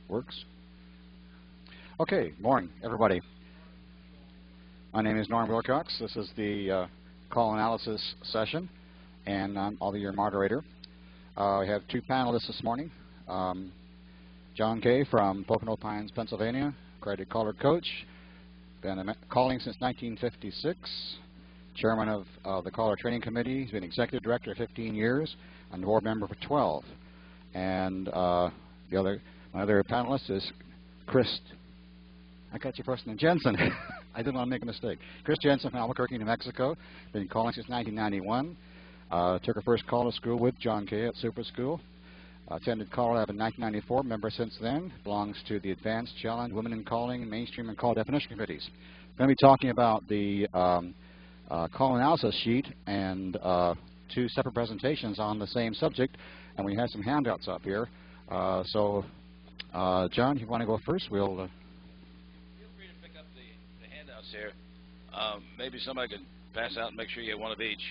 Works. Okay, morning, everybody. My name is Norm Wilcox. This is the call analysis session, and I'll be your moderator. We have two panelists this morning. John Kay from Pocono Pines, Pennsylvania, accredited caller coach, been calling since 1956, chairman of the caller training committee. He's been executive director 15 years and board member for 12. And my other panelist is Kris. I got your first name, Jensen. I didn't want to make a mistake. Kris Jensen from Albuquerque, New Mexico. Been calling since 1991. Took her first caller school with John Kay at Super School. Attended CALLERLAB in 1994. Member since then. Belongs to the Advanced Challenge, Women in Calling, Mainstream and Call Definition Committees. Going to be talking about the call analysis sheet and two separate presentations on the same subject. And we have some handouts up here. John, if you want to go first, we'll... Feel free to pick up the handouts here. Maybe somebody can pass out and make sure you get one of each.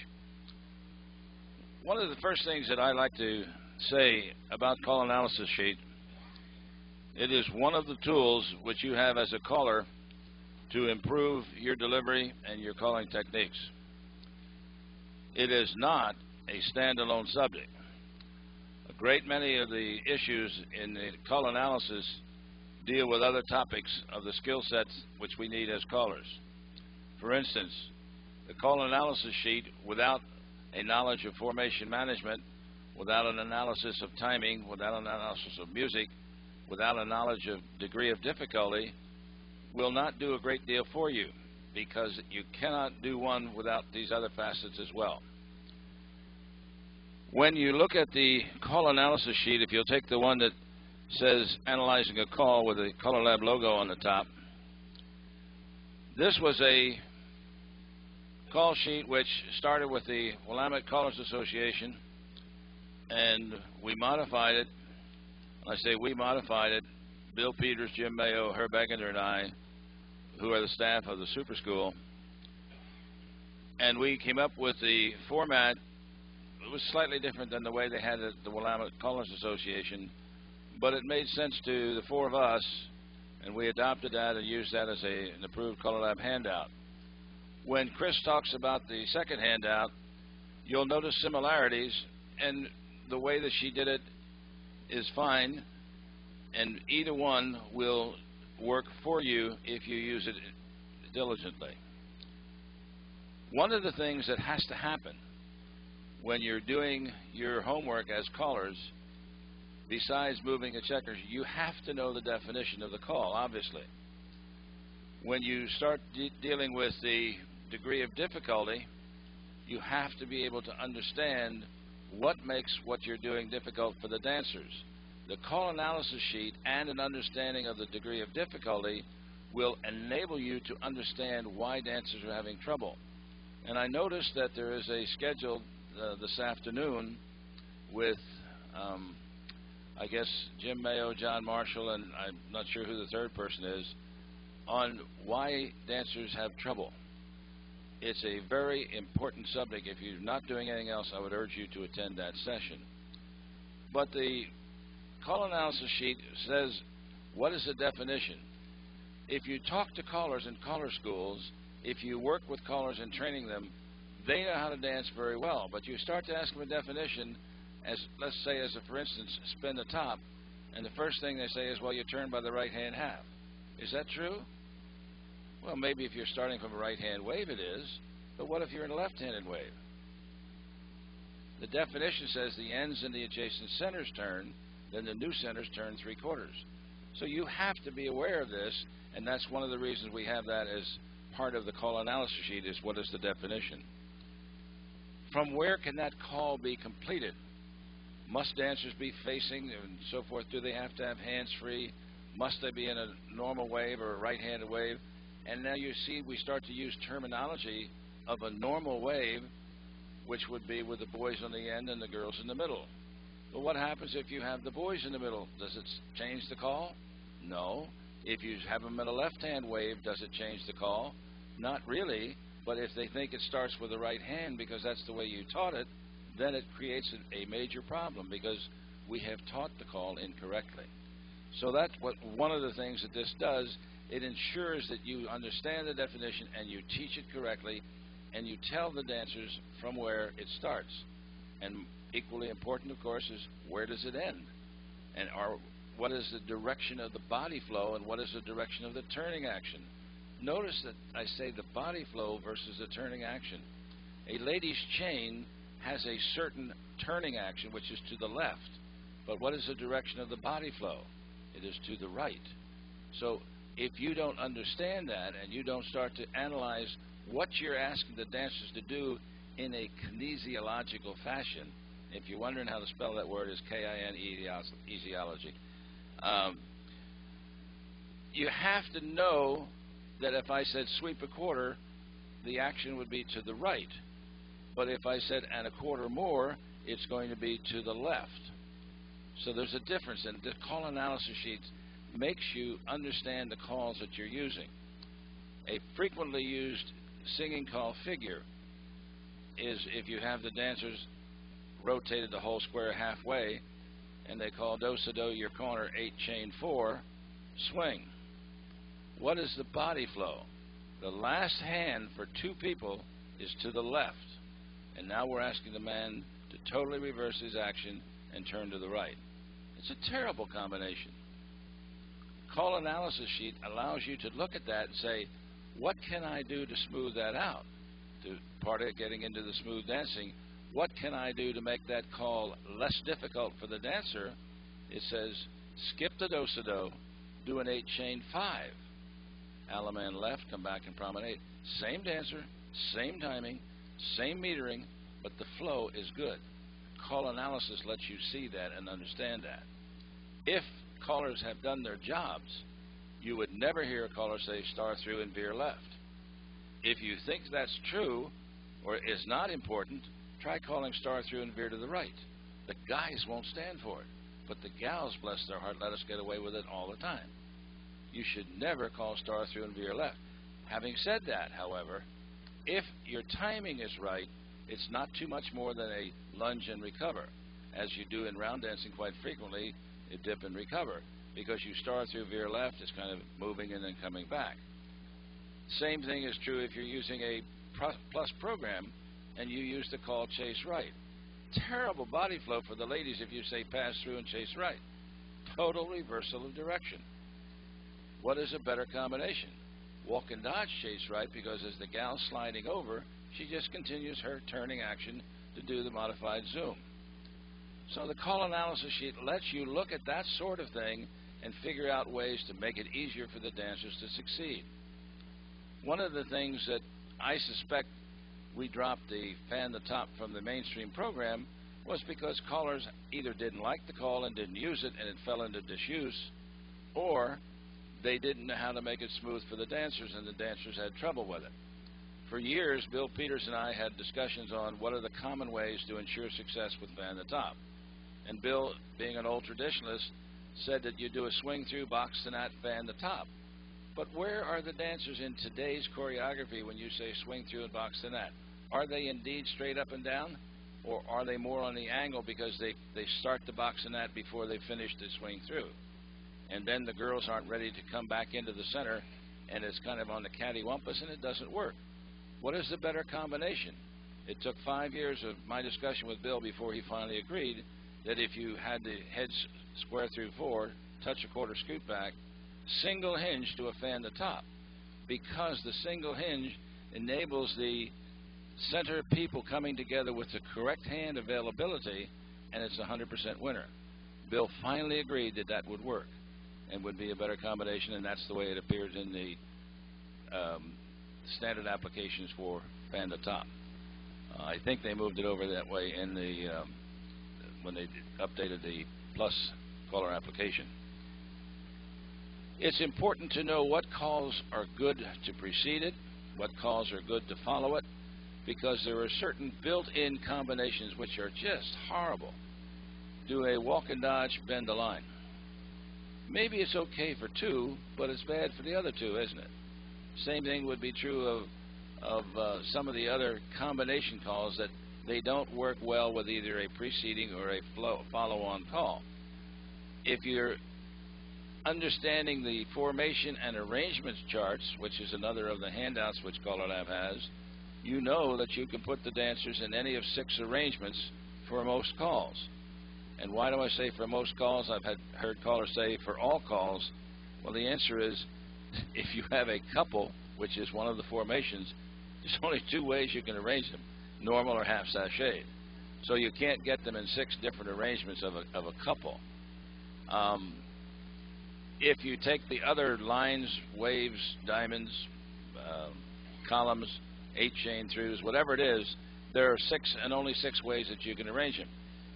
One of the first things that I like to say about call analysis sheet, it is one of the tools which you have as a caller to improve your delivery and your calling techniques. It is not a standalone subject. A great many of the issues in the call analysis deal with other topics of the skill sets which we need as callers. For instance, the call analysis sheet without a knowledge of formation management, without an analysis of timing, without an analysis of music, without a knowledge of degree of difficulty, will not do a great deal for you, because you cannot do one without these other facets as well. When you look at the call analysis sheet, if you'll take the one that says Analyzing a Call with the CALLERLAB logo on the top, this was a call sheet which started with the Willamette Callers Association, and we modified it. When I say we modified it, Bill Peters, Jim Mayo, Herb Eggener, and I, who are the staff of the Super School, and we came up with the format. It was slightly different than the way they had it at the Willamette Callers Association, but it made sense to the four of us, and we adopted that and used that as an approved CALLERLAB handout. When Kris talks about the second handout, you'll notice similarities, and the way that she did it is fine, and either one will work for you if you use it diligently. One of the things that has to happen when you're doing your homework as callers, besides moving a checker, you have to know the definition of the call, obviously. When you start dealing with the degree of difficulty, you have to be able to understand what makes what you're doing difficult for the dancers. The call analysis sheet and an understanding of the degree of difficulty will enable you to understand why dancers are having trouble. And I noticed that there is a schedule this afternoon with, I guess, Jim Mayo, John Marshall, and I'm not sure who the third person is, on why dancers have trouble. It's a very important subject. If you're not doing anything else, I would urge you to attend that session. But the call analysis sheet says, what is the definition? If you talk to callers in caller schools, if you work with callers and training them, they know how to dance very well. But you start to ask them a definition, as let's say, as a, for instance, spin the top, and the first thing they say is, well, you turn by the right-hand half. Is that true? Well, maybe if you're starting from a right-hand wave, it is. But what if you're in a left-handed wave? The definition says the ends and the adjacent centers turn, then the new centers turn 3/4. So you have to be aware of this, and that's one of the reasons we have that as part of the call analysis sheet, is what is the definition. From where can that call be completed? Must dancers be facing and so forth? Do they have to have hands free? Must they be in a normal wave or a right-handed wave? And now you see we start to use terminology of a normal wave, which would be with the boys on the end and the girls in the middle. But what happens if you have the boys in the middle? Does it change the call? No. If you have them in a left-hand wave, does it change the call? Not really. But if they think it starts with the right hand because that's the way you taught it, then it creates a major problem, because we have taught the call incorrectly. So that's what one of the things that this does. It ensures that you understand the definition and you teach it correctly, and you tell the dancers from where it starts. And equally important, of course, is where does it end? And what is the direction of the body flow, and what is the direction of the turning action? Notice that I say the body flow versus the turning action. A lady's chain has a certain turning action, which is to the left. But what is the direction of the body flow? It is to the right. So if you don't understand that, and you don't start to analyze what you're asking the dancers to do in a kinesiological fashion, if you're wondering how to spell that word, is K-I-N-E-ology. You have to know that if I said sweep a quarter, the action would be to the right. But if I said and a quarter more, it's going to be to the left. So there's a difference, and the call analysis sheet makes you understand the calls that you're using. A frequently used singing call figure is if you have the dancers rotated the whole square halfway, and they call do-sa-do your corner 8 chain 4, swing. What is the body flow? The last hand for 2 people is to the left, and now we're asking the man to totally reverse his action and turn to the right. It's a terrible combination. Call analysis sheet allows you to look at that and say, what can I do to smooth that out? To part of getting into the smooth dancing, what can I do to make that call less difficult for the dancer? It says, skip the do-sa-do, do an 8 chain 5. Alaman left, come back and promenade. Same dancer, same timing, same metering, but the flow is good. Call analysis lets you see that and understand that. If callers have done their jobs, you would never hear a caller say star through and veer left. If you think that's true or is not important, try calling star through and veer to the right. The guys won't stand for it, but the gals, bless their heart, let us get away with it all the time. You should never call star through and veer left. Having said that, however, if your timing is right, it's not too much more than a lunge and recover. As you do in round dancing quite frequently, a dip and recover. Because you star through veer left, it's kind of moving and then coming back. Same thing is true if you're using a plus program and you use the call chase right. Terrible body flow for the ladies if you say pass through and chase right. Total reversal of direction. What is a better combination? Walk and dodge chase right, because as the gal's sliding over, she just continues her turning action to do the modified zoom. So the call analysis sheet lets you look at that sort of thing and figure out ways to make it easier for the dancers to succeed. One of the things that I suspect we dropped the fan the top from the mainstream program was because callers either didn't like the call and didn't use it and it fell into disuse, or they didn't know how to make it smooth for the dancers and the dancers had trouble with it. For years, Bill Peters and I had discussions on what are the common ways to ensure success with fan the top. And Bill, being an old traditionalist, said that you do a swing through, box to net, fan the top. But where are the dancers in today's choreography when you say swing through and box to net? Are they indeed straight up and down, or are they more on the angle because they start the box to net before they finish the swing through? And then the girls aren't ready to come back into the center, and it's kind of on the cattywampus, and it doesn't work. What is the better combination? It took 5 years of my discussion with Bill before he finally agreed that if you had the head square through 4, touch a quarter scoot back, single hinge to a fan the top, because the single hinge enables the center people coming together with the correct hand availability, and it's a 100% winner. Bill finally agreed that that would work and would be a better combination, and that's the way it appears in the standard applications for fan the top. I think they moved it over that way in the when they updated the plus caller application. It's important to know what calls are good to precede it, what calls are good to follow it, because there are certain built-in combinations which are just horrible. Do a walk and dodge, bend the line. Maybe it's okay for 2, but it's bad for the other 2, isn't it? Same thing would be true of some of the other combination calls, that they don't work well with either a preceding or a follow-on call. If you're understanding the formation and arrangements charts, which is another of the handouts which CALLERLAB has, you know that you can put the dancers in any of 6 arrangements for most calls. And why do I say for most calls? I've heard callers say for all calls. Well, the answer is if you have a couple, which is one of the formations, there's only 2 ways you can arrange them, normal or half sashayed. So you can't get them in 6 different arrangements of a couple. If you take the other lines, waves, diamonds, columns, 8-chain throughs, whatever it is, there are 6 and only 6 ways that you can arrange them.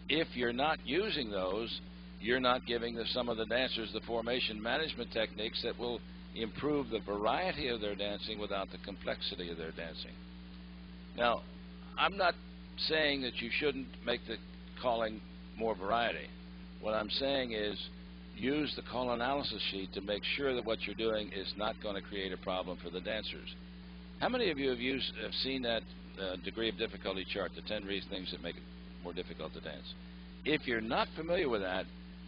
If you're not using those, you're not giving some of the dancers the formation management techniques that will improve the variety of their dancing without the complexity of their dancing. Now, I'm not saying that you shouldn't make the calling more variety. What I'm saying is use the call analysis sheet to make sure that what you're doing is not going to create a problem for the dancers. How many of you have seen that degree of difficulty chart, the 10 things that make it more difficult to dance? If you're not familiar with that,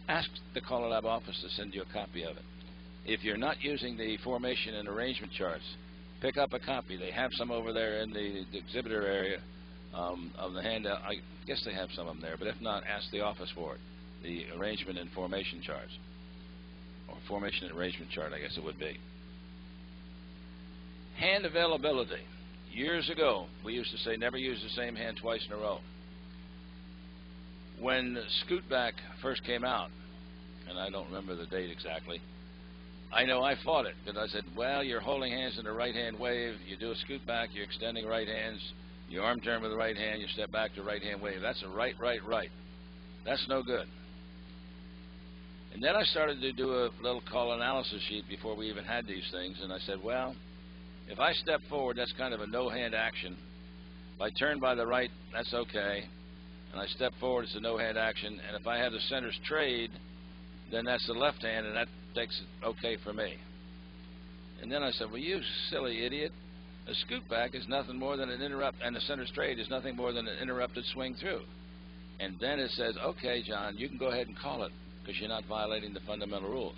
ask the CALLERLAB office to send you a copy of it. If you're not using the formation and arrangement charts, pick up a copy. They have some over there in the exhibitor area of the handout. I guess they have some of them there, but if not, ask the office for it, the arrangement and formation charts, or formation and arrangement chart, I guess it would be. Hand availability. Years ago, we used to say never use the same hand twice in a row. When Scootback first came out, and I don't remember the date exactly, I know I fought it, because I said, well, you're holding hands in the right-hand wave, you do a Scootback, you're extending right hands, you arm turn with the right hand, you step back to right-hand wave. That's a right, right, right. That's no good. And then I started to do a little call analysis sheet before we even had these things, and I said, well, if I step forward, that's kind of a no-hand action. If I turn by the right, that's okay. And I step forward, it's a no-hand action. And if I have the centers trade, then that's the left hand, and that makes it okay for me. And then I said, well, you silly idiot. A scoot back is nothing more than an interrupt, and the centers trade is nothing more than an interrupted swing through. And then it says, okay, John, you can go ahead and call it, because you're not violating the fundamental rules.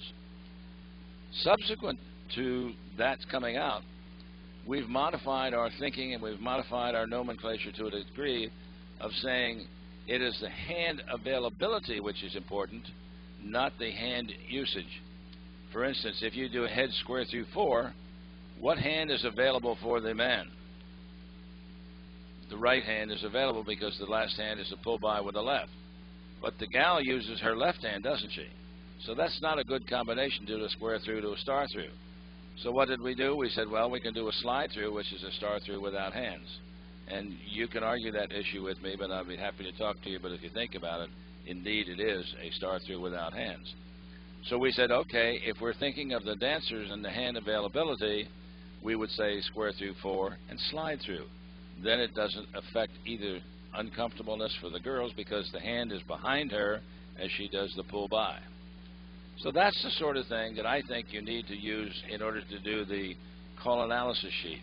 Subsequent to that coming out, we've modified our thinking and we've modified our nomenclature to a degree of saying it is the hand availability which is important, not the hand usage. For instance, if you do a head square through 4, what hand is available for the man? The right hand is available because the last hand is a pull by with the left. But the gal uses her left hand, doesn't she? So that's not a good combination to do a square through to a star through. So what did we do? We said, well, we can do a slide through, which is a star through without hands. And you can argue that issue with me, but I'd be happy to talk to you. But if you think about it, indeed it is a star through without hands. So we said, okay, if we're thinking of the dancers and the hand availability, we would say square through 4 and slide through. Then it doesn't affect either uncomfortableness for the girls because the hand is behind her as she does the pull by. So that's the sort of thing that I think you need to use in order to do the call analysis sheet.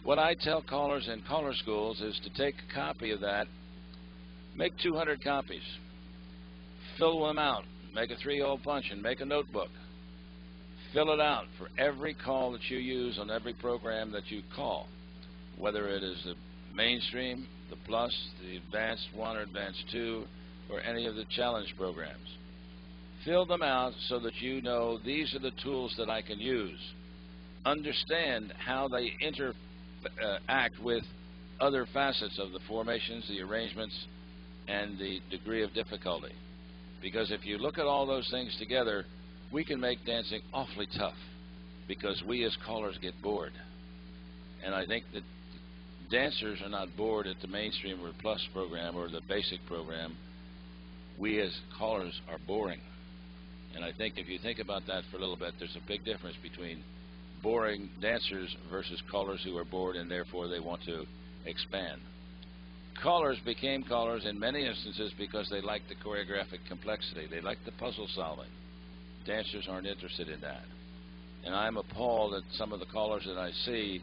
What I tell callers in caller schools is to take a copy of that, make 200 copies, fill them out, make a 3-hole punch and make a notebook. Fill it out for every call that you use on every program that you call, whether it is the mainstream, the plus, the advanced 1 or advanced 2, or any of the challenge programs. Fill them out so that you know these are the tools that I can use. Understand how they interact with other facets of the formations, the arrangements, and the degree of difficulty. Because if you look at all those things together, we can make dancing awfully tough because we as callers get bored. And I think that dancers are not bored at the mainstream or plus program or the basic program. We as callers are boring. And I think if you think about that for a little bit, there's a big difference between boring dancers versus callers who are bored and therefore they want to expand. Callers became callers in many instances because they like the choreographic complexity. They like the puzzle solving. Dancers aren't interested in that. And I'm appalled at some of the callers that I see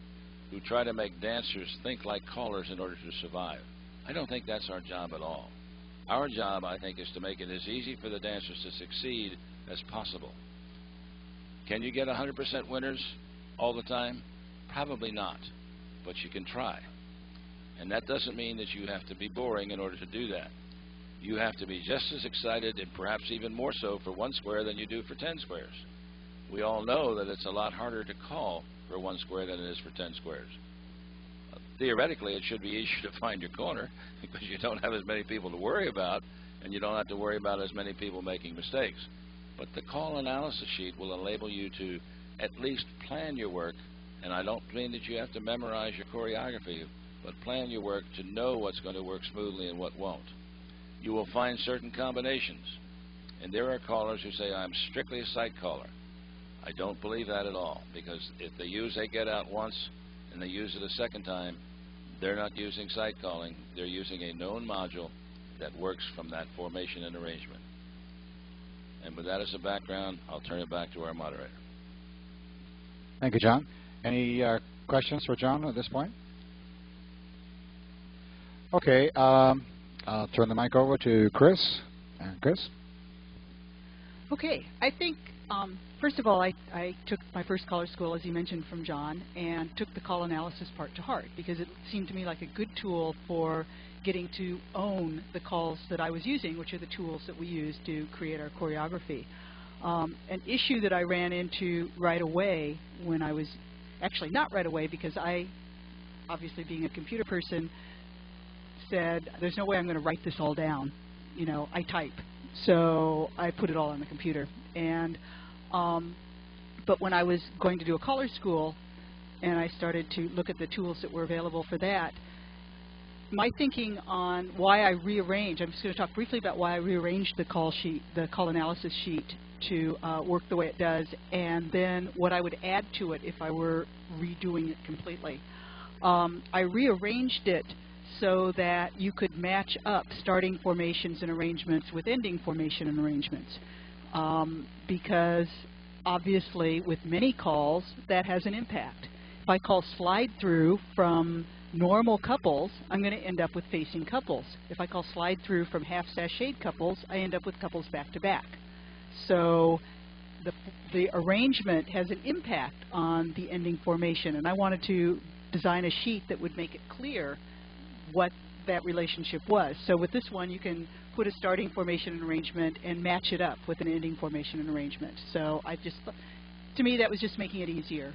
who try to make dancers think like callers in order to survive. I don't think that's our job at all. Our job, I think, is to make it as easy for the dancers to succeed as possible. Can you get 100% winners all the time? Probably not, but you can try. And that doesn't mean that you have to be boring in order to do that. You have to be just as excited, and perhaps even more so, for 1 square than you do for 10 squares. We all know that it's a lot harder to call for 1 square than it is for 10 squares. Theoretically, it should be easier to find your corner because you don't have as many people to worry about, and you don't have to worry about as many people making mistakes. But the call analysis sheet will enable you to at least plan your work, and I don't mean that you have to memorize your choreography, but plan your work to know what's going to work smoothly and what won't. You will find certain combinations, and there are callers who say, I'm strictly a sight caller. I don't believe that at all, because if they use a get out once and they use it a second time, they're not using sight calling. They're using a known module that works from that formation and arrangement. And with that as a background, I'll turn it back to our moderator. Thank you, John. Any questions for John at this point? Okay, I'll turn the mic over to Kris. Kris? Okay, I think, first of all, I took my first caller school, as you mentioned, from John, and took the call analysis part to heart, because it seemed to me like a good tool for getting to own the calls that I was using, which are the tools that we use to create our choreography. An issue that I ran into right away when I was, actually not right away, because I, obviously being a computer person, said, there's no way I'm going to write this all down. You know, I type. So I put it all on the computer. And but when I was going to do a caller school and I started to look at the tools that were available for that, my thinking on why I rearranged, I'm just going to talk briefly about why I rearranged the call sheet, the call analysis sheet, to work the way it does, and then what I would add to it if I were redoing it completely. I rearranged it so that you could match up starting formations and arrangements with ending formation and arrangements. Because obviously with many calls that has an impact. If I call slide through from normal couples, I'm going to end up with facing couples. If I call slide through from half sashayed couples, I end up with couples back to back. So the arrangement has an impact on the ending formation, and I wanted to design a sheet that would make it clear what that relationship was. So with this one, you can put a starting formation and arrangement and match it up with an ending formation and arrangement. So I just, to me, that was just making it easier.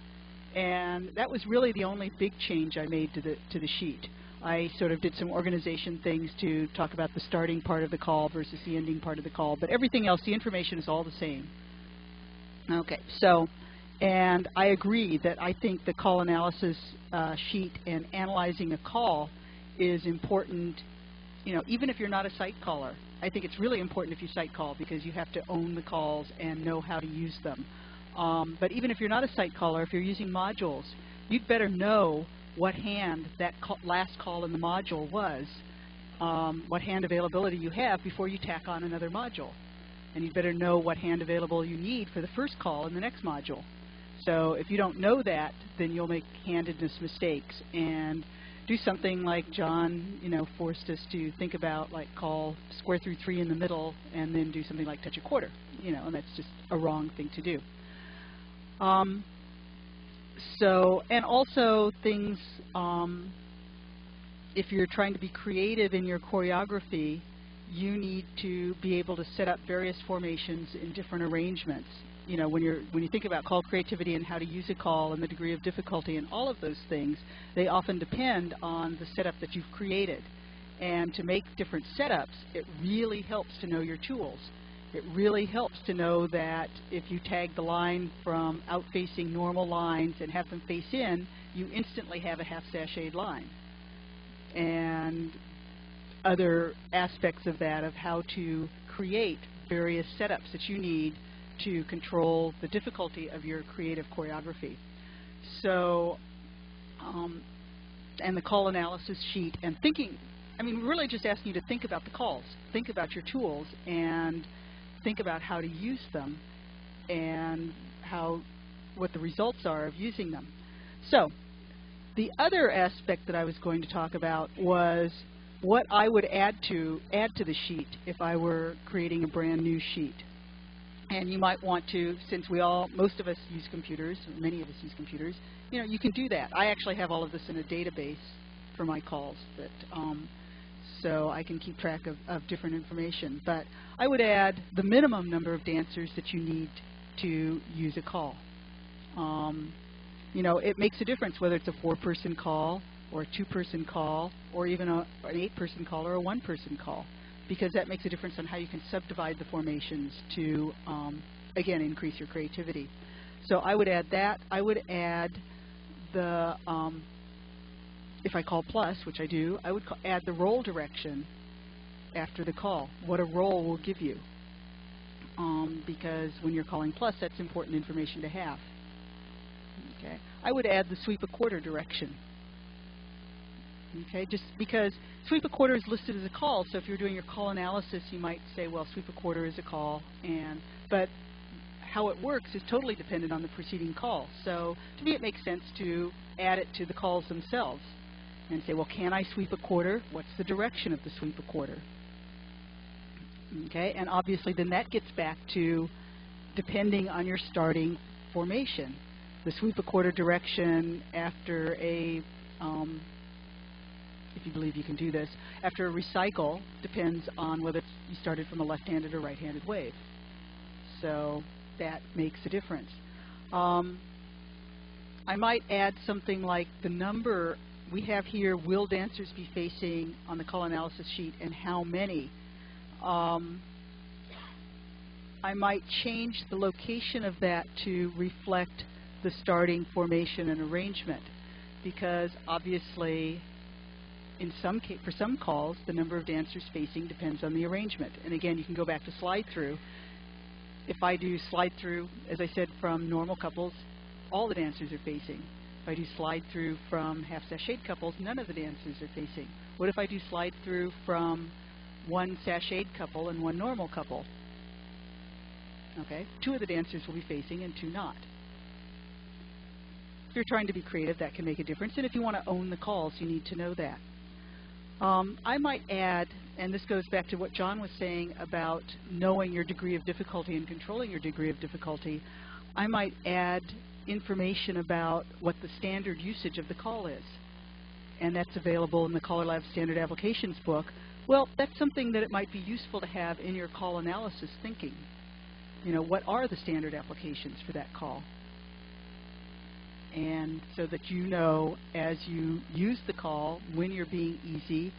And that was really the only big change I made to the sheet. I sort of did some organization things to talk about the starting part of the call versus the ending part of the call, but everything else, the information is all the same. Okay, so, and I agree that I think the call analysis sheet and analyzing a call is important, you know, even if you're not a sight caller. I think it's really important if you sight call, because you have to own the calls and know how to use them. But even if you're not a sight caller, if you're using modules, you'd better know what hand that last call in the module was, what hand availability you have before you tack on another module. And you'd better know what hand available you need for the first call in the next module. So if you don't know that, then you'll make handedness mistakes and do something like John, you know, forced us to think about, like call square through 3 in the middle and then do something like touch a quarter, you know, and that's just a wrong thing to do. So, and also things, if you're trying to be creative in your choreography, you need to be able to set up various formations in different arrangements. You know, when you think about call creativity and how to use a call and the degree of difficulty and all of those things, they often depend on the setup that you've created. And to make different setups, it really helps to know your tools. It really helps to know that if you tag the line from out-facing normal lines and have them face in, you instantly have a half-sashayed line. And other aspects of that, of how to create various setups that you need to control the difficulty of your creative choreography. So, and the call analysis sheet, and thinking, I mean, we're really just asking you to think about the calls, think about your tools, and think about how to use them and what the results are of using them. So the other aspect that I was going to talk about was what I would add to the sheet if I were creating a brand new sheet. And you might want to, since most of us use computers, many of us use computers, you can do that. I actually have all of this in a database for my calls, so I can keep track of different information. But I would add the minimum number of dancers that you need to use a call. It makes a difference whether it's a 4-person call or a 2-person call or even an 8-person call or a 1-person call, because that makes a difference on how you can subdivide the formations to, again, increase your creativity. So I would add that. I would add the, if I call plus, which I do, I would add the roll direction after the call, what a roll will give you. Because when you're calling plus, that's important information to have. Okay. I would add the sweep a quarter direction. Okay, just because sweep a quarter is listed as a call, so if you're doing your call analysis, you might say, well, sweep a quarter is a call, but how it works is totally dependent on the preceding call. So to me, it makes sense to add it to the calls themselves and say, well, can I sweep a quarter? What's the direction of the sweep a quarter? Okay, and obviously then that gets back to depending on your starting formation. The sweep a quarter direction after a if you believe you can do this, after a recycle depends on whether you started from a left-handed or right-handed wave. So that makes a difference. I might add something like the number we have here, will dancers be facing on the call analysis sheet, and how many. I might change the location of that to reflect the starting formation and arrangement, because obviously for some calls, the number of dancers facing depends on the arrangement. And again, you can go back to slide through. If I do slide through, as I said, from normal couples, all the dancers are facing. If I do slide through from half sashayed couples, none of the dancers are facing. What if I do slide through from 1 sashayed couple and 1 normal couple? Okay, 2 of the dancers will be facing and 2 not. If you're trying to be creative, that can make a difference. And if you want to own the calls, you need to know that. I might add, and this goes back to what John was saying about knowing your degree of difficulty and controlling your degree of difficulty, I might add information about what the standard usage of the call is. And that's available in the CALLERLAB Standard Applications book. Well, that's something that it might be useful to have in your call analysis thinking. What are the standard applications for that call? And so that you know, as you use the call, when you're being easy,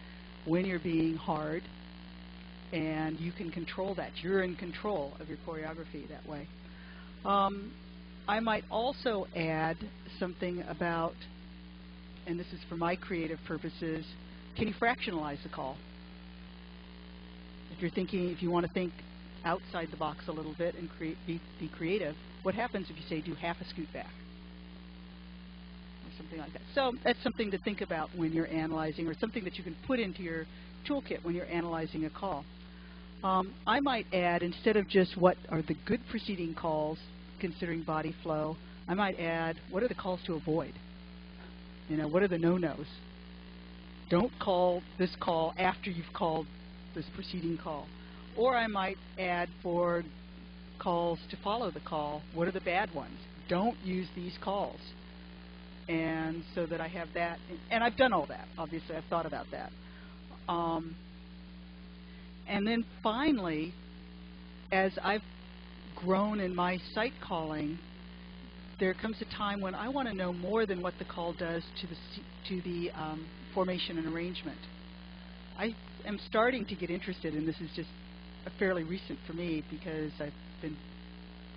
when you're being hard, and you can control that. You're in control of your choreography that way. I might also add something about, and this is for my creative purposes, can you fractionalize the call? If you want to think outside the box a little bit and be creative, what happens if you say do half a scoot back? Something like that. So that's something to think about when you're analyzing, or something that you can put into your toolkit when you're analyzing a call. I might add, instead of just what are the good preceding calls, considering body flow, I might add, what are the calls to avoid? What are the no-nos? Don't call this call after you've called this preceding call. Or I might add for calls to follow the call, what are the bad ones? Don't use these calls. And so that I have that, and I've done all that, obviously I've thought about that. And then finally, as I've grown in my sight calling, there comes a time when I want to know more than what the call does to the formation and arrangement. I am starting to get interested, and this is just fairly recent for me because I've been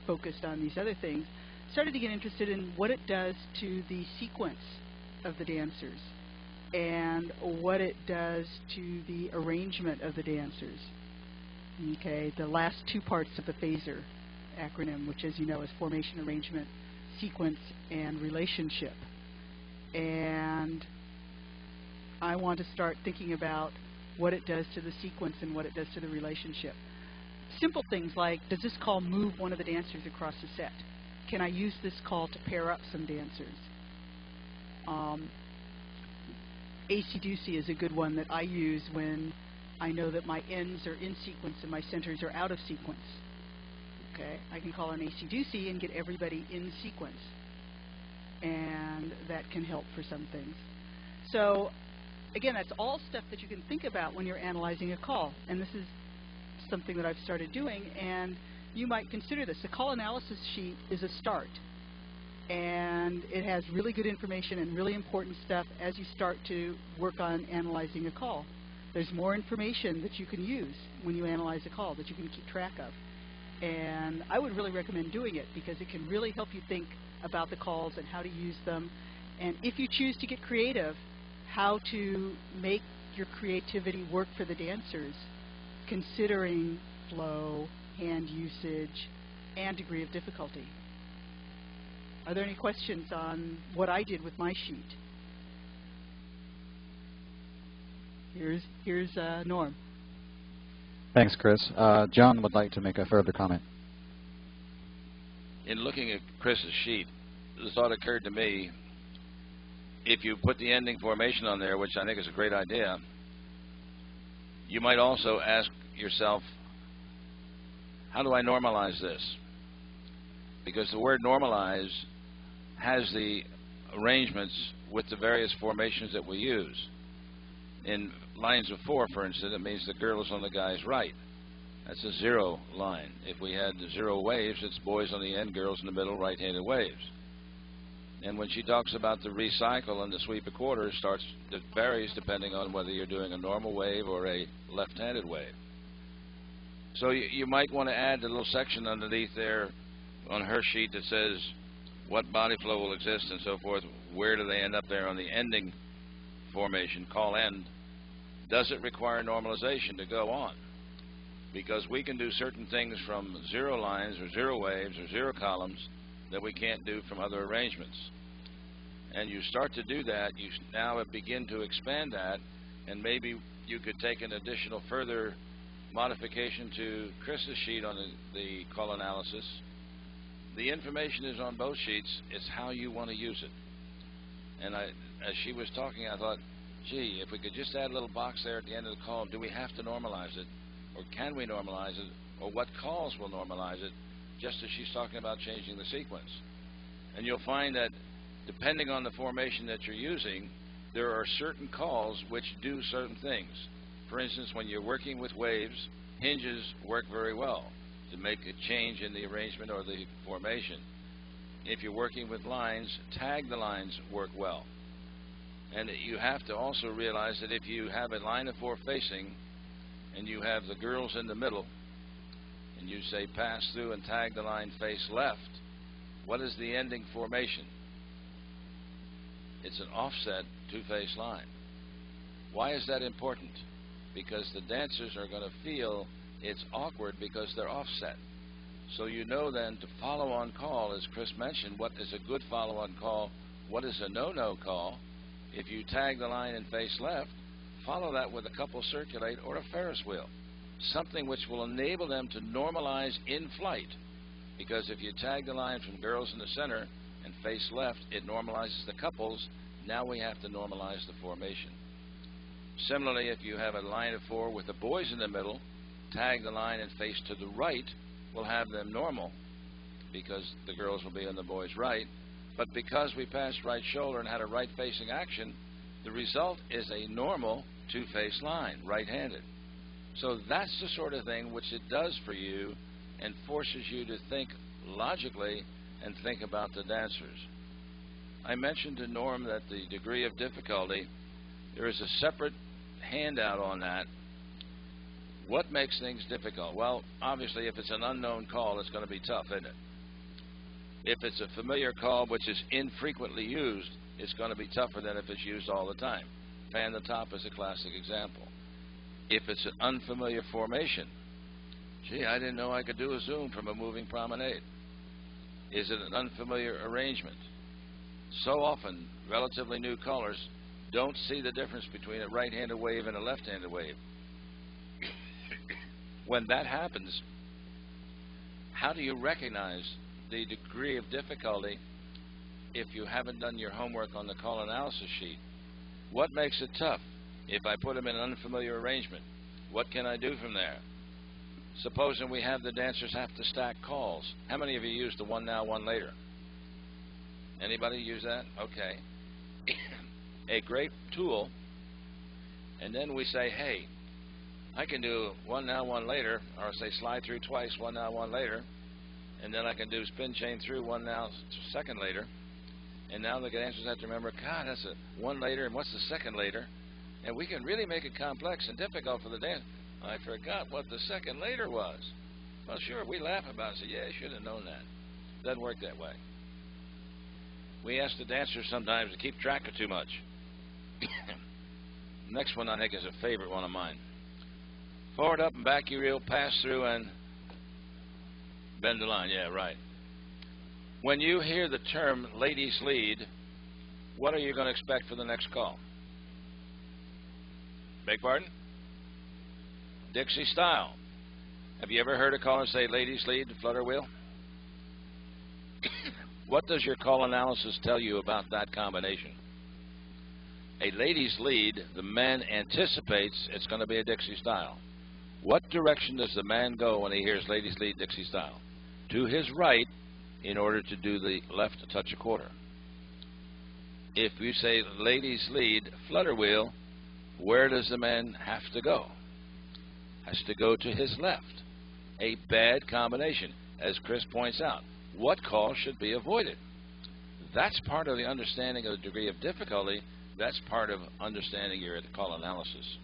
focused on these other things, started to get interested in what it does to the sequence of the dancers and what it does to the arrangement of the dancers. Okay, the last 2 parts of the phaser acronym, which, as you know, is formation, arrangement, sequence, and relationship. And I want to start thinking about what it does to the sequence and what it does to the relationship. Simple things like, does this call move one of the dancers across the set? Can I use this call to pair up some dancers? AC-doocy is a good one that I use when I know that my ends are in sequence and my centers are out of sequence. Okay, I can call an AC-DC and get everybody in sequence, and that can help for some things. So again, that's all stuff that you can think about when you're analyzing a call, and this is something that I've started doing, and you might consider this. The call analysis sheet is a start, and it has really good information and really important stuff as you start to work on analyzing a call. There's more information that you can use when you analyze a call that you can keep track of, and I would really recommend doing it because it can really help you think about the calls and how to use them, and if you choose to get creative, how to make your creativity work for the dancers, considering flow, hand usage, and degree of difficulty. Are there any questions on what I did with my sheet? Here's Norm. Thanks, Kris. John would like to make a further comment. In looking at Kris's sheet, the thought occurred to me, if you put the ending formation on there, which I think is a great idea, you might also ask yourself, how do I normalize this? Because the word normalize has the arrangements with the various formations that we use. In lines of 4, for instance, it means the girl is on the guy's right. That's a 0 line. If we had 0 waves, it's boys on the end, girls in the middle, right-handed waves. And when she talks about the recycle and the sweep a quarter, it varies depending on whether you're doing a normal wave or a left-handed wave. So you might want to add a little section underneath there on her sheet that says what body flow will exist and so forth. Where do they end up there on the ending formation, call end? Does it require normalization to go on? Because we can do certain things from 0 lines or 0 waves or 0 columns that we can't do from other arrangements. And you start to do that, you now begin to expand that, and maybe you could take an additional further modification to Kris's sheet on the call analysis. The information is on both sheets. It's how you want to use it. And as she was talking, I thought, gee, if we could just add a little box there at the end of the call, do we have to normalize it? Or can we normalize it? Or what calls will normalize it? Just as she's talking about changing the sequence. And you'll find that depending on the formation that you're using, there are certain calls which do certain things. For instance, when you're working with waves, hinges work very well to make a change in the arrangement or the formation. If you're working with lines, tag the lines work well. And you have to also realize that if you have a line of 4 facing and you have the girls in the middle, and you say pass through and tag the line face left, what is the ending formation? It's an offset 2-face line. Why is that important? Because the dancers are going to feel it's awkward because they're offset. So you know then to follow on call, as Kris mentioned, what is a good follow on call, what is a no-no call. If you tag the line and face left, follow that with a couple circulate or a Ferris wheel. Something which will enable them to normalize in flight. Because if you tag the line from girls in the center and face left, it normalizes the couples. Now we have to normalize the formation. Similarly, if you have a line of 4 with the boys in the middle, tag the line and face to the right, we'll have them normal because the girls will be on the boys' right. But because we passed right shoulder and had a right facing action, the result is a normal 2-face line, right-handed. So that's the sort of thing which it does for you and forces you to think logically and think about the dancers. I mentioned to Norm that the degree of difficulty, there is a separate handout on that. What makes things difficult? Well, obviously, if it's an unknown call, it's going to be tough, isn't it? If it's a familiar call which is infrequently used, it's going to be tougher than if it's used all the time. Pan the top is a classic example. If it's an unfamiliar formation, gee, I didn't know I could do a zoom from a moving promenade. Is it an unfamiliar arrangement? So often, relatively new callers don't see the difference between a right-handed wave and a left-handed wave. When that happens, how do you recognize the degree of difficulty if you haven't done your homework on the call analysis sheet? What makes it tough? If I put them in an unfamiliar arrangement, what can I do from there? Supposing we have the dancers have to stack calls. How many of you use the one now, one later? Anybody use that? Okay. A great tool. And then we say, hey, I can do one now, one later, or say slide through twice, one now, one later, and then I can do spin chain through, one now, second later. And now the dancers have to remember, God, that's a one later, and what's the second later? And we can really make it complex and difficult for the dance. I forgot what the second later was. Well, sure, we laugh about it and say, yeah, I should have known that. Doesn't work that way. We ask the dancers sometimes to keep track of too much. Next one I think is a favorite one of mine. Forward, up, and back you reel, pass through, and bend the line. Yeah, right. When you hear the term ladies lead, what are you going to expect for the next call? Beg pardon? Dixie style. Have you ever heard a caller say ladies lead, flutter wheel? What does your call analysis tell you about that combination? A ladies lead, the man anticipates it's going to be a Dixie style. What direction does the man go when he hears ladies lead Dixie style? To his right in order to do the left touch a quarter. If you say ladies lead flutter wheel, where does the man have to go? Has to go to his left. A bad combination, as Kris points out. What call should be avoided? That's part of the understanding of the degree of difficulty. That's part of understanding your call analysis.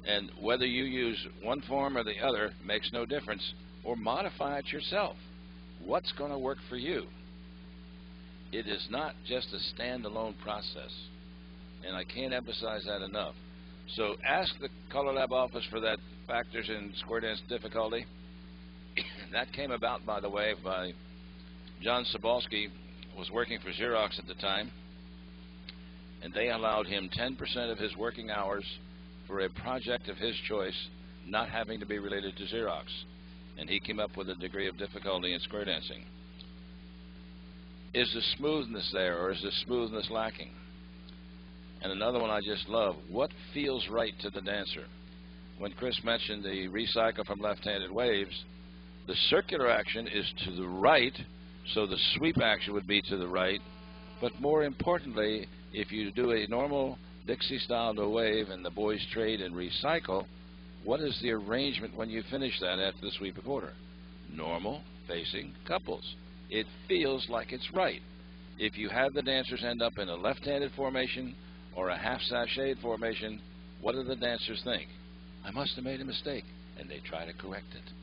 And whether you use one form or the other makes no difference, or modify it yourself. What's going to work for you? It is not just a standalone process, and I can't emphasize that enough. So ask the CALLERLAB office for that factors in square dance difficulty. That came about, by the way, by John Sobolski was working for Xerox at the time, and they allowed him 10% of his working hours for a project of his choice, not having to be related to Xerox. And he came up with a degree of difficulty in square dancing. Is the smoothness there, or is the smoothness lacking? And another one I just love, what feels right to the dancer? When Kris mentioned the recycle from left-handed waves, the circular action is to the right, so the sweep action would be to the right. But more importantly, if you do a normal Dixie style to a wave and the boys trade and recycle, what is the arrangement when you finish that after the sweep a quarter? Normal, facing, couples. It feels like it's right. If you have the dancers end up in a left-handed formation or a half-sashayed formation, what do the dancers think? I must have made a mistake, and they try to correct it.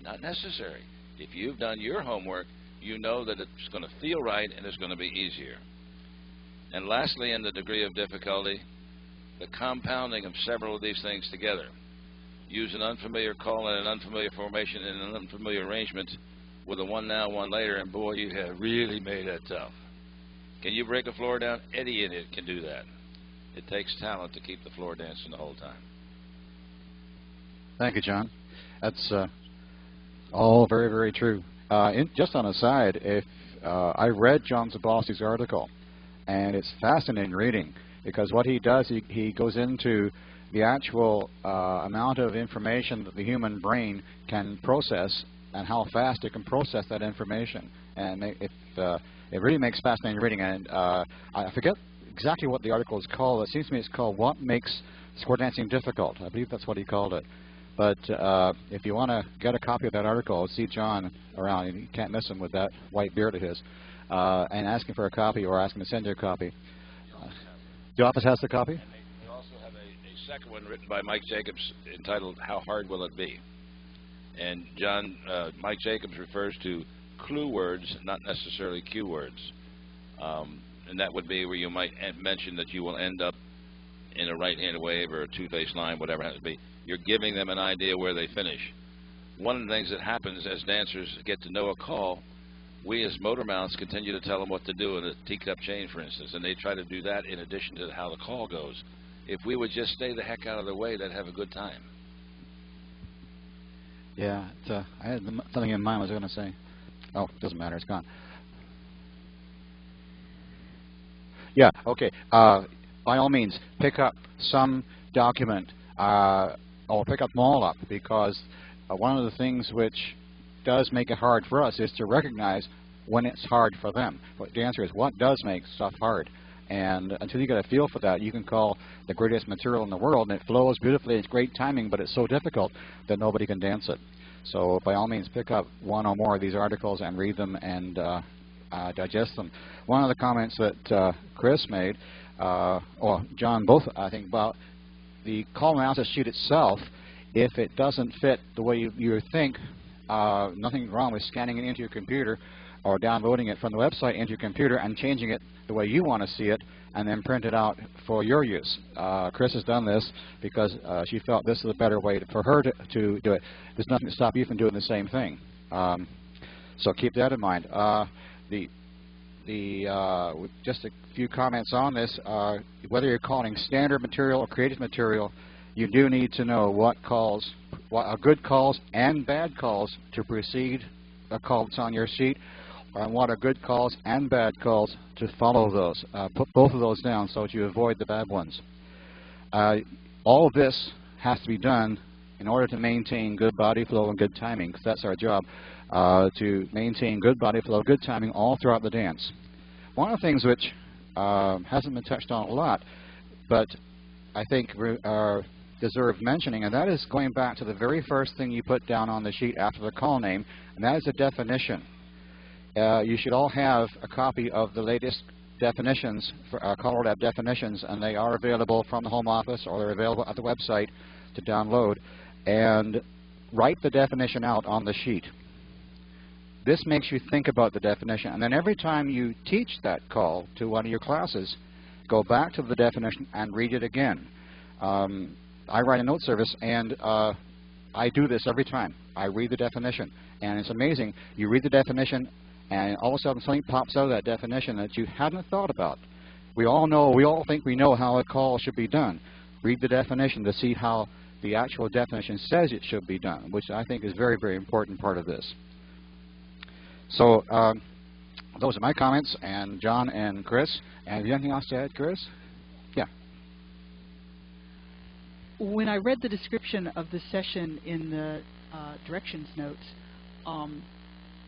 Not necessary. If you've done your homework, you know that it's going to feel right and it's going to be easier. And lastly, in the degree of difficulty, the compounding of several of these things together. Use an unfamiliar call in an unfamiliar formation in an unfamiliar arrangement with a one now, one later, and boy, you have really made that tough. Can you break a floor down? Eddie in it can do that. It takes talent to keep the floor dancing the whole time. Thank you, John. That's all very, very true. Just on a side, if I read John Sobolski's article, and it's fascinating reading, because what he does, he goes into the actual amount of information that the human brain can process and how fast it can process that information. And it really makes fascinating reading. And I forget exactly what the article is called. It seems to me it's called What Makes Square Dancing Difficult. I believe that's what he called it. But if you want to get a copy of that article, see John around. You can't miss him with that white beard of his. And ask him for a copy or ask him to send you a copy. The office has the copy? We also have a second one written by Mike Jacobs entitled How Hard Will It Be? And Mike Jacobs refers to clue words, not necessarily cue words. And that would be where you might mention that you will end up in a right-handed wave or a two-face line, whatever it has to be. You're giving them an idea where they finish. One of the things that happens as dancers get to know a call, we as motor mouths continue to tell them what to do in a teacup chain, for instance, and they try to do that in addition to how the call goes. If we would just stay the heck out of their way, they'd have a good time. Yeah, I had something in mind I was going to say. Oh, it doesn't matter. It's gone. Yeah, okay. By all means, pick up some document or pick up them all up, because one of the things which does make it hard for us is to recognize when it's hard for them. But the answer is, what does make stuff hard? And until you get a feel for that, you can call the greatest material in the world, and it flows beautifully, it's great timing, but it's so difficult that nobody can dance it. So by all means, pick up one or more of these articles and read them and digest them. One of the comments that Kris made, or John both, I think, about the call analysis sheet itself, if it doesn't fit the way you think, nothing wrong with scanning it into your computer or downloading it from the website into your computer and changing it the way you want to see it and then print it out for your use. Kris has done this because she felt this is a better way for her to do it. There's nothing to stop you from doing the same thing. So keep that in mind. Just a few comments on this. Whether you're calling standard material or creative material, you do need to know what are good calls and bad calls to precede a call that's on your sheet, and what are good calls and bad calls to follow those. Put both of those down so that you avoid the bad ones. All of this has to be done in order to maintain good body flow and good timing, because that's our job, to maintain good body flow, good timing all throughout the dance. One of the things which hasn't been touched on a lot, but I think deserve mentioning, and that is going back to the very first thing you put down on the sheet after the call name, and that is a definition. You should all have a copy of the latest definitions, for CALLERLAB definitions, and they are available from the home office or they're available at the website to download. And write the definition out on the sheet. This makes you think about the definition, and then every time you teach that call to one of your classes, go back to the definition and read it again. I write a note service, and I do this every time. I read the definition, and it's amazing. You read the definition, and all of a sudden something pops out of that definition that you hadn't thought about. We all think we know how a call should be done. Read the definition to see how the actual definition says it should be done, which I think is a very, very important part of this. So those are my comments, and John and Kris. And have you anything else to add, Kris? Yeah. When I read the description of the session in the directions notes,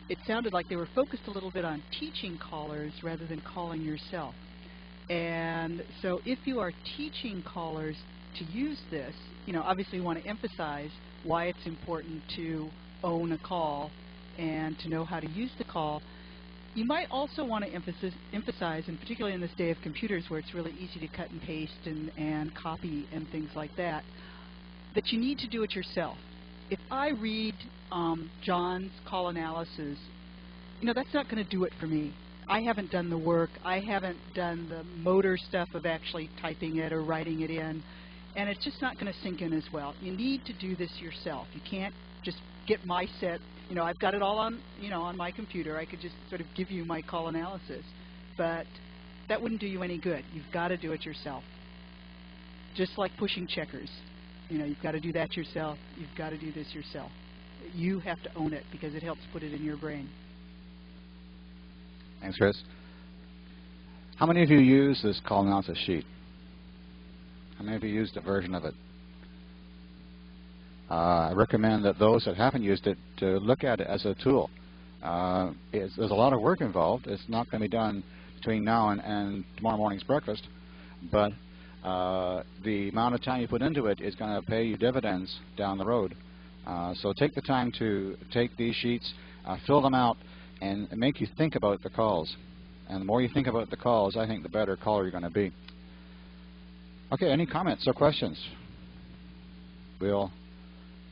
it sounded like they were focused a little bit on teaching callers rather than calling yourself. And so if you are teaching callers to use this, you know, obviously you want to emphasize why it's important to own a call and to know how to use the call. You might also want to emphasize, and particularly in this day of computers where it's really easy to cut and paste and copy and things like that, that you need to do it yourself. If I read John's call analysis, you know, that's not going to do it for me. I haven't done the work. I haven't done the motor stuff of actually typing it or writing it in, and it's just not going to sink in as well. You need to do this yourself. You can't just get my set. You know, I've got it all on, you know, on my computer. I could just sort of give you my call analysis, but that wouldn't do you any good. You've got to do it yourself. Just like pushing checkers. You know, you've got to do that yourself. You've got to do this yourself. You have to own it because it helps put it in your brain. Thanks, Kris. How many of you use this call analysis sheet? How many of you used a version of it? I recommend that those that haven't used it to look at it as a tool. There's a lot of work involved. It's not going to be done between now and tomorrow morning's breakfast, but the amount of time you put into it is going to pay you dividends down the road. So take the time to take these sheets, fill them out, and make you think about the calls. And the more you think about the calls, I think the better caller you're going to be. Okay, any comments or questions? You all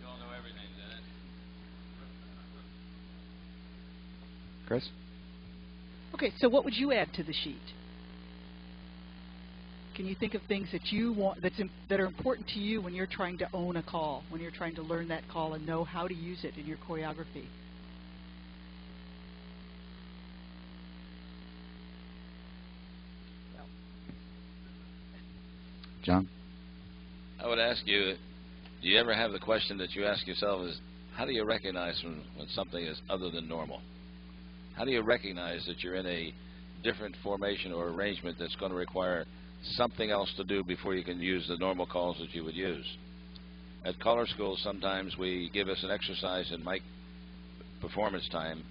know everything, Dennis. Kris? Okay, so what would you add to the sheet? Can you think of things that you want that are important to you when you're trying to own a call, when you're trying to learn that call and know how to use it in your choreography? John? I would ask you, do you ever have the question that you ask yourself is, how do you recognize when something is other than normal? How do you recognize that you're in a different formation or arrangement that's going to require something else to do before you can use the normal calls that you would use? at color school, sometimes we give us an exercise in mic performance time.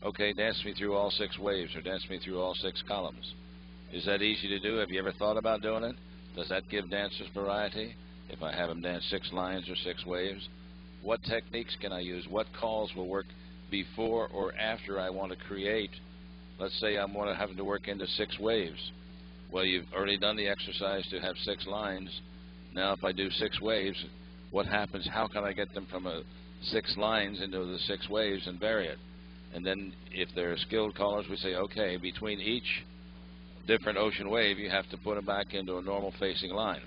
Okay, dance me through all 6 waves, or dance me through all 6 columns. Is that easy to do? Have you ever thought about doing it? Does that give dancers variety? If I have them dance 6 lines or 6 waves, what techniques can I use? What calls will work before or after I want to create? Let's say I want to have to work into 6 waves. Well, you've already done the exercise to have 6 lines. Now if I do 6 waves, what happens? How can I get them from 6 lines into the 6 waves and vary it? And then if they're skilled callers, we say, okay, between each different ocean wave, you have to put them back into a normal facing line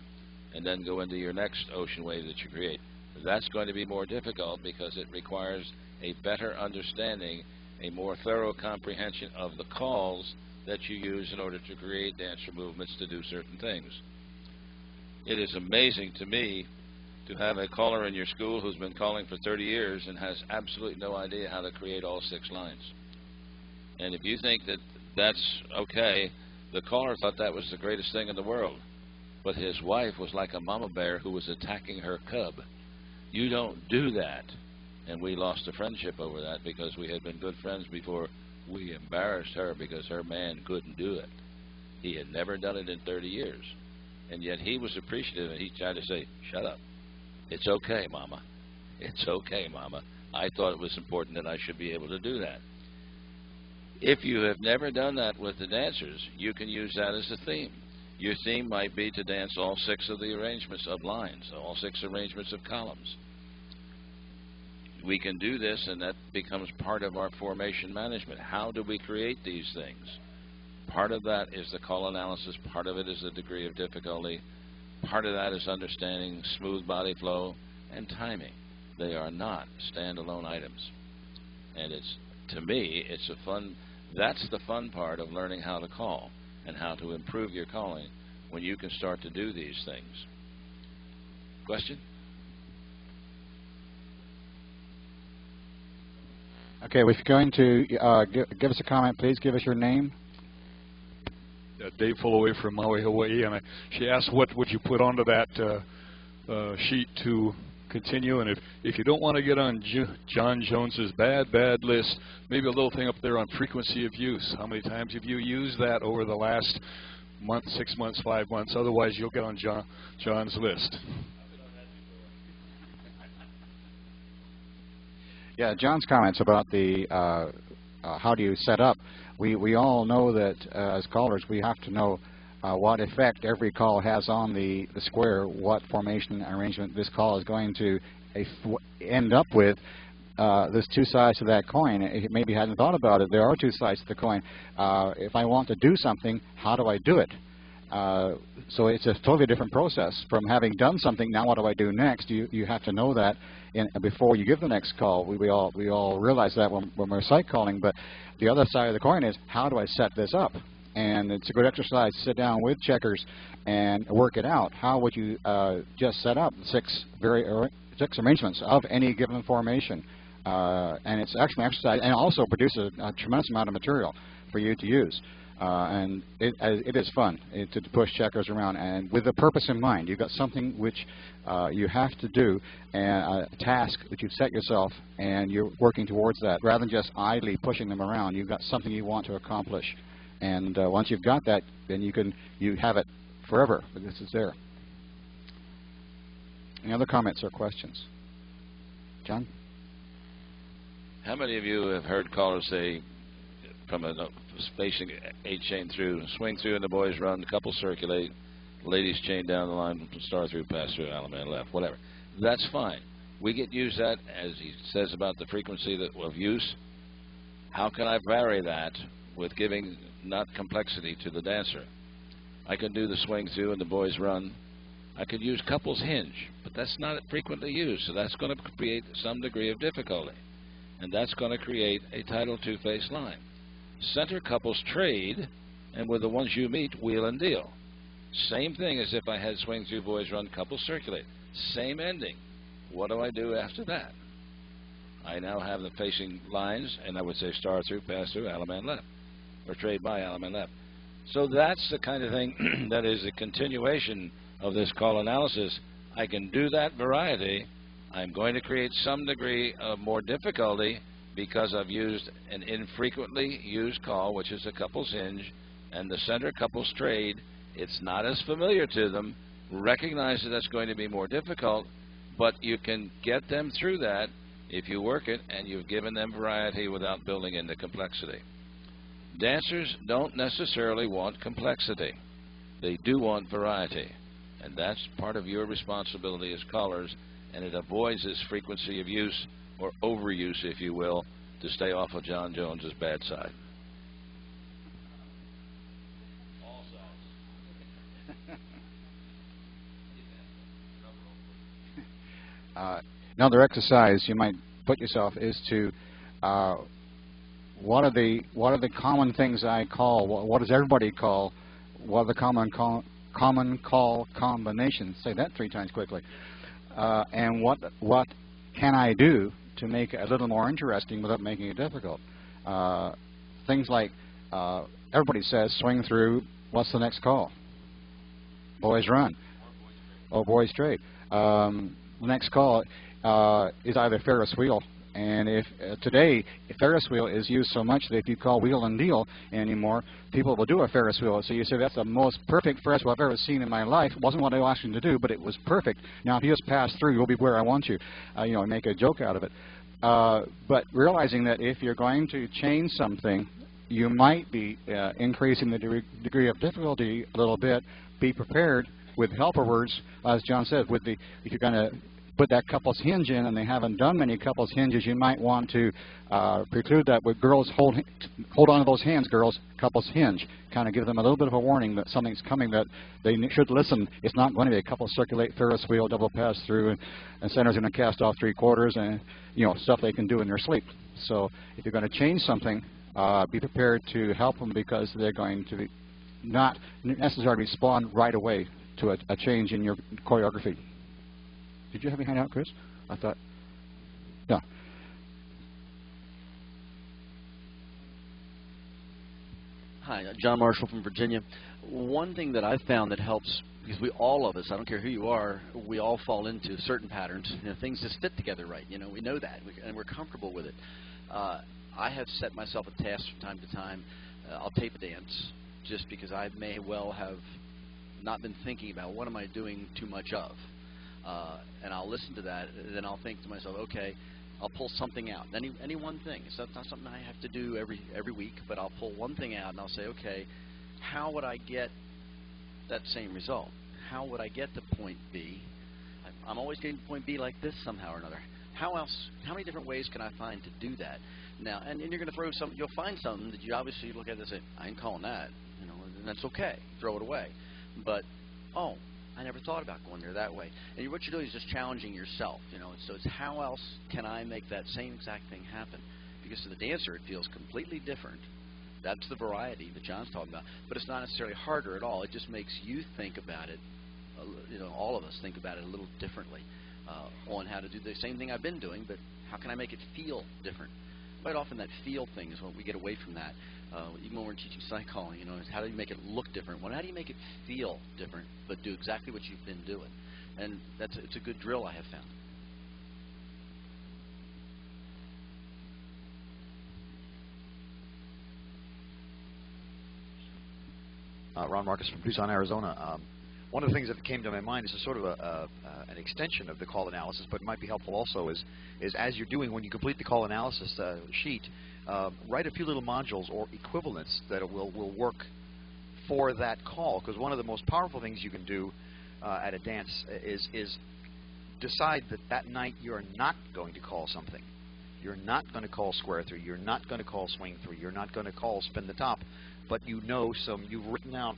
and then go into your next ocean wave that you create. That's going to be more difficult because it requires a better understanding, a more thorough comprehension of the calls that you use in order to create dancer movements to do certain things. It is amazing to me to have a caller in your school who's been calling for 30 years and has absolutely no idea how to create all 6 lines. And if you think that that's okay, the caller thought that was the greatest thing in the world. But his wife was like a mama bear who was attacking her cub. You don't do that. And we lost a friendship over that because we had been good friends before we embarrassed her because her man couldn't do it. He had never done it in 30 years. And yet he was appreciative, and he tried to say, shut up. It's okay, Mama. It's okay, Mama. I thought it was important that I should be able to do that. If you have never done that with the dancers, you can use that as a theme. Your theme might be to dance all 6 of the arrangements of lines, all 6 arrangements of columns. We can do this, and that becomes part of our formation management. How do we create these things? Part of that is the call analysis. Part of it is the degree of difficulty. Part of that is understanding smooth body flow and timing. They are not standalone items. And it's, to me, it's a fun, that's the fun part of learning how to call and how to improve your calling when you can start to do these things. Question? Okay, if you're going to give us a comment, please give us your name. Dave Fullaway from Maui, Hawaii, and she asked what would you put onto that sheet to continue, and if you don't want to get on John Jones's bad list, maybe a little thing up there on frequency of use. How many times have you used that over the last month, 6 months, 5 months? Otherwise, you'll get on John's list. Yeah, John's comments about the how do you set up. We all know that as callers, we have to know what effect every call has on the square, what formation arrangement this call is going to end up with. There's 2 sides to that coin. Maybe you hadn't thought about it. There are 2 sides to the coin. If I want to do something, how do I do it? So it's a totally different process. From having done something, now what do I do next? You have to know that before you give the next call. We all realize that when we're sight calling, but the other side of the coin is, how do I set this up? And it's a good exercise to sit down with checkers and work it out. How would you just set up 6 arrangements of any given formation? And it's actually an exercise, and also produces a tremendous amount of material for you to use. And it is fun to push checkers around, and with a purpose in mind. You've got something which you have to do, and a task that you've set yourself, and you're working towards that. Rather than just idly pushing them around, you've got something you want to accomplish. And once you've got that, then you have it forever, because it's there. Any other comments or questions? John? How many of you have heard callers say, from a spacing 8 chain through, swing through and the boys run, couple circulate, ladies chain down the line, star through, pass through, element left, whatever. That's fine. We get used that, as he says about the frequency of use. How can I vary that with giving not complexity to the dancer? I can do the swing through and the boys run. I could use couples hinge, but that's not frequently used, so that's going to create some degree of difficulty. And that's going to create a tidal 2-face line. Center couples trade, and with the ones you meet, wheel and deal. Same thing as if I had swing through, boys run, couples circulate. Same ending. What do I do after that? I now have the facing lines, and I would say star through, pass through, element left, or trade by, element left. So that's the kind of thing that is a continuation of this call analysis I can do that variety. I'm going to create some degree of more difficulty because I've used an infrequently used call, which is a couples hinge, and the center couple strayed. It's not as familiar to them. Recognize that that's going to be more difficult, but you can get them through that if you work it and you've given them variety without building into complexity. Dancers don't necessarily want complexity. They do want variety, and that's part of your responsibility as callers, and it avoids this frequency of use, or overuse, if you will, to stay off of John Jones's bad side. All sides. Another exercise you might put yourself is to what are the common things I call? What does everybody call? What are the common call combinations? Say that 3 times quickly. And what can I do to make it a little more interesting without making it difficult? Things like everybody says swing through. What's the next call? Boys run. Oh, boys straight. The next call is either Ferris wheel. And if today, if Ferris wheel is used so much that if you call wheel and deal anymore, people will do a Ferris wheel. So you say, that's the most perfect Ferris wheel I've ever seen in my life. It wasn't what I asked you to do, but it was perfect. Now, if you just pass through, you'll be where I want you. You know, make a joke out of it. But realizing that if you're going to change something, you might be increasing the degree of difficulty a little bit. Be prepared with helper words, as John said, with the, if you're going to put that couples hinge in and they haven't done many couples hinges, you might want to preclude that with girls. Hold on to those hands, girls. Couples hinge. Kind of give them a little bit of a warning that something's coming, that they should listen. It's not going to be a couple circulate, Ferris wheel, double pass through, and center's going to cast off 3/4, and you know, stuff they can do in their sleep. So if you're going to change something, be prepared to help them, because they're going to be not necessarily respond right away to a change in your choreography. Did you have your hand out, Kris? I thought, yeah. Hi, John Marshall from Virginia. One thing that I've found that helps, because all of us, I don't care who you are, we all fall into certain patterns. You know, things just fit together right. You know, we know that, and we're comfortable with it. I have set myself a task from time to time. I'll tape a dance just because I may well have not been thinking about what am I doing too much of. And I'll listen to that, and then I'll think to myself, okay, I'll pull something out. Any one thing. So that's not something I have to do every week, but I'll pull one thing out, and I'll say, okay, how would I get that same result? How would I get to point B? I'm always getting to point B like this somehow or another. How many different ways can I find to do that? Now, and you're going to throw something, you'll find something that you obviously look at and say, I ain't calling that, you know, and that's okay. Throw it away. But, oh, I never thought about going there that way. And what you're doing is just challenging yourself, you know. So it's how else can I make that same exact thing happen? Because to the dancer, it feels completely different. That's the variety that John's talking about. But it's not necessarily harder at all. It just makes you think about it, you know, all of us think about it a little differently on how to do the same thing I've been doing, but how can I make it feel different? Quite often that feel thing is when we get away from that. Even when we're teaching sight calling, you know, is how do you make it look different? Well, how do you make it feel different, but do exactly what you've been doing? And it's a good drill I have found. Ron Marcus from Tucson, Arizona. One of the things that came to my mind is a sort of an extension of the call analysis, but it might be helpful also is as you're doing, when you complete the call analysis sheet, write a few little modules or equivalents that will work for that call, because one of the most powerful things you can do at a dance is decide that night you're not going to call something. You're not going to call square through. You're not going to call swing through. You're not going to call spin the top. But you know you've written out,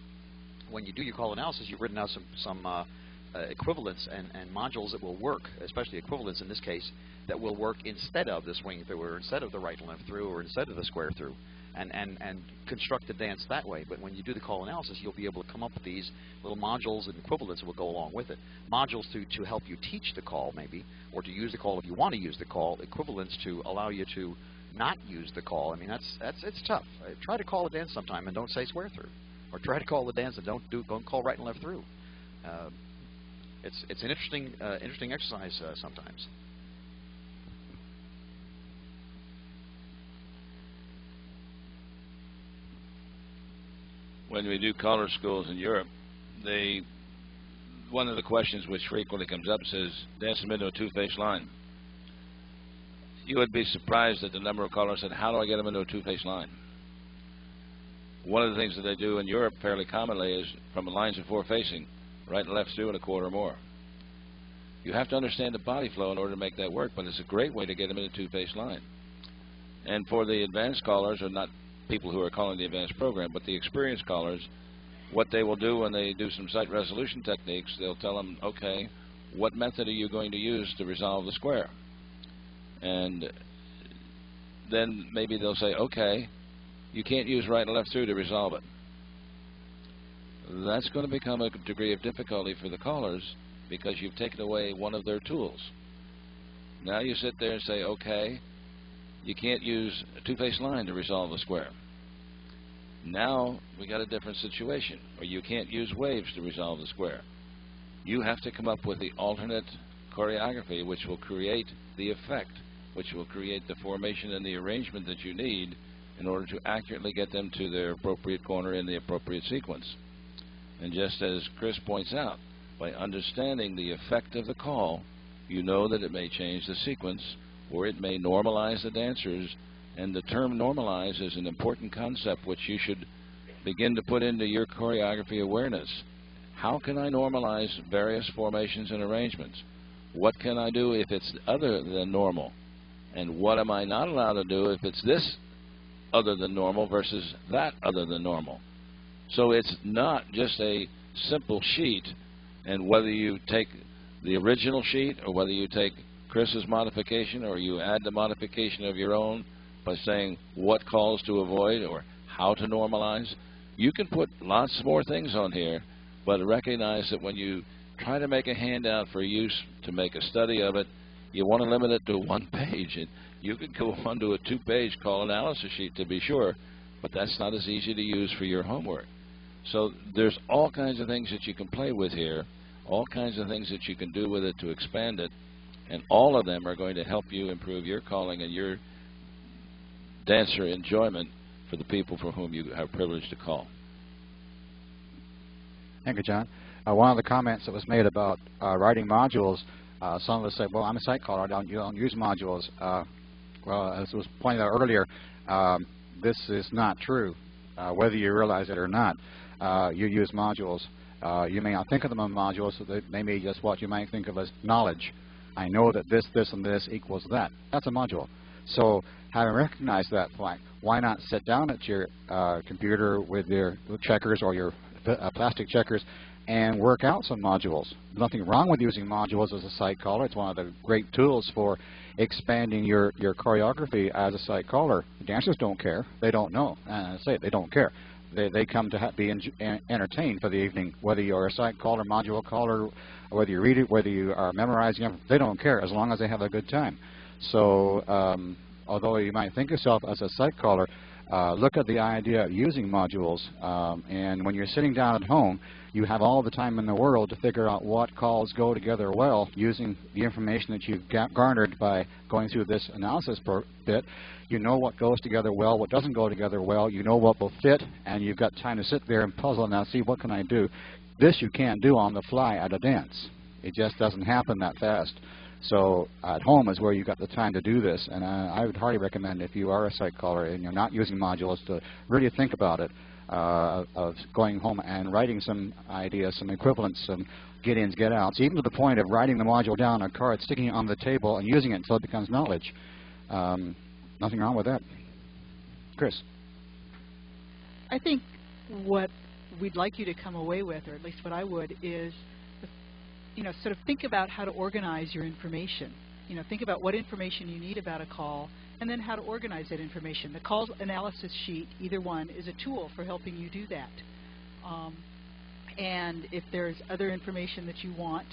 when you do your call analysis, you've written out some equivalents and modules that will work, especially equivalents in this case, that will work instead of the swing through, or instead of the right and left through, or instead of the square through, and construct the dance that way. But when you do the call analysis, you'll be able to come up with these little modules and equivalents that will go along with it. Modules to help you teach the call, maybe, or to use the call if you want to use the call. Equivalents to allow you to not use the call. I mean, it's tough. Try to call a dance sometime and don't say square through, or try to call the dance and don't call right and left through. it's an interesting exercise sometimes. When we do caller schools in Europe, one of the questions which frequently comes up says, dance them into a two-face line. You would be surprised at the number of callers that, how do I get them into a two-face line? One of the things that they do in Europe fairly commonly is from lines of four facing, right and left through and a quarter more. You have to understand the body flow in order to make that work, but it's a great way to get them in a two-face line. And for the advanced callers, or not people who are calling the advanced program, but the experienced callers, what they will do when they do some sight resolution techniques, they'll tell them, okay, what method are you going to use to resolve the square? And then maybe they'll say, okay, you can't use right and left through to resolve it. That's going to become a degree of difficulty for the callers because you've taken away one of their tools. Now you sit there and say, okay, you can't use a two-face line to resolve the square. Now we got a different situation, or you can't use waves to resolve the square. You have to come up with the alternate choreography which will create the effect, which will create the formation and the arrangement that you need in order to accurately get them to their appropriate corner in the appropriate sequence. And just as Kris points out, by understanding the effect of the call, you know that it may change the sequence, or it may normalize the dancers. And the term normalize is an important concept which you should begin to put into your choreography awareness. How can I normalize various formations and arrangements? What can I do if it's other than normal? And what am I not allowed to do if it's this other than normal versus that other than normal? So it's not just a simple sheet, and whether you take the original sheet or whether you take Kris's modification or you add the modification of your own by saying what calls to avoid or how to normalize, you can put lots more things on here, but recognize that when you try to make a handout for use to make a study of it, you want to limit it to one page. And you could go on to a two-page call analysis sheet to be sure, but that's not as easy to use for your homework. So there's all kinds of things that you can play with here, all kinds of things that you can do with it to expand it, and all of them are going to help you improve your calling and your dancer enjoyment for the people for whom you are privileged to call. Thank you, John. One of the comments that was made about writing modules, some of us say, well, I'm a sight caller, I don't use modules. Well, as was pointed out earlier, this is not true. Whether you realize it or not, you use modules. You may not think of them as modules, so they may just what you might think of as knowledge. I know that this, and this equals that. That's a module. So having recognized that fact, why not sit down at your computer with your checkers or your plastic checkers and work out some modules? There's nothing wrong with using modules as a sight caller. It's one of the great tools for expanding your choreography as a sight caller. The dancers don't care. They don't know. I say it, they don't care. They come to be entertained for the evening, whether you're a sight caller, module caller, whether you read it, whether you are memorizing them. They don't care as long as they have a good time. So although you might think yourself as a sight caller, look at the idea of using modules. And when you're sitting down at home, you have all the time in the world to figure out what calls go together well using the information that you've garnered by going through this analysis bit. You know what goes together well, what doesn't go together well. You know what will fit, and you've got time to sit there and puzzle and now see what can I do. This you can't do on the fly at a dance. It just doesn't happen that fast. So at home is where you got the time to do this, and I would highly recommend if you are a sight caller and you're not using modules to really think about it, of going home and writing some ideas, some equivalents, some get-ins, get-outs, even to the point of writing the module down on a card, sticking it on the table, and using it until it becomes knowledge. Nothing wrong with that. Kris? I think what we'd like you to come away with, or at least what I would, is sort of think about how to organize your information. Think about what information you need about a call, and then how to organize that information. The call analysis sheet, either one, is a tool for helping you do that. And if there's other information that you want,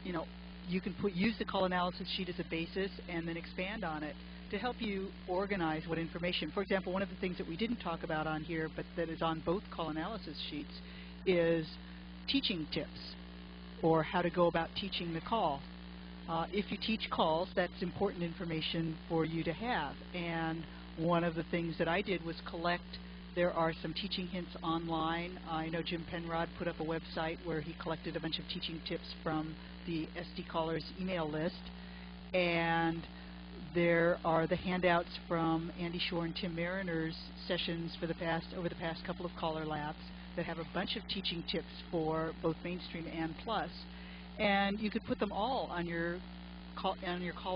you can use the call analysis sheet as a basis and then expand on it to help you organize what information. For example, one of the things that we didn't talk about on here, but that is on both call analysis sheets, is teaching tips. or how to go about teaching the call. If you teach calls, that's important information for you to have. And one of the things that I did was collect. There are some teaching hints online. I know Jim Penrod put up a website where he collected a bunch of teaching tips from the SD Callers email list. And there are the handouts from Andy Shore and Tim Mariner's sessions for over the past couple of Caller Labs that have a bunch of teaching tips for both mainstream and plus. And you could put them all on your call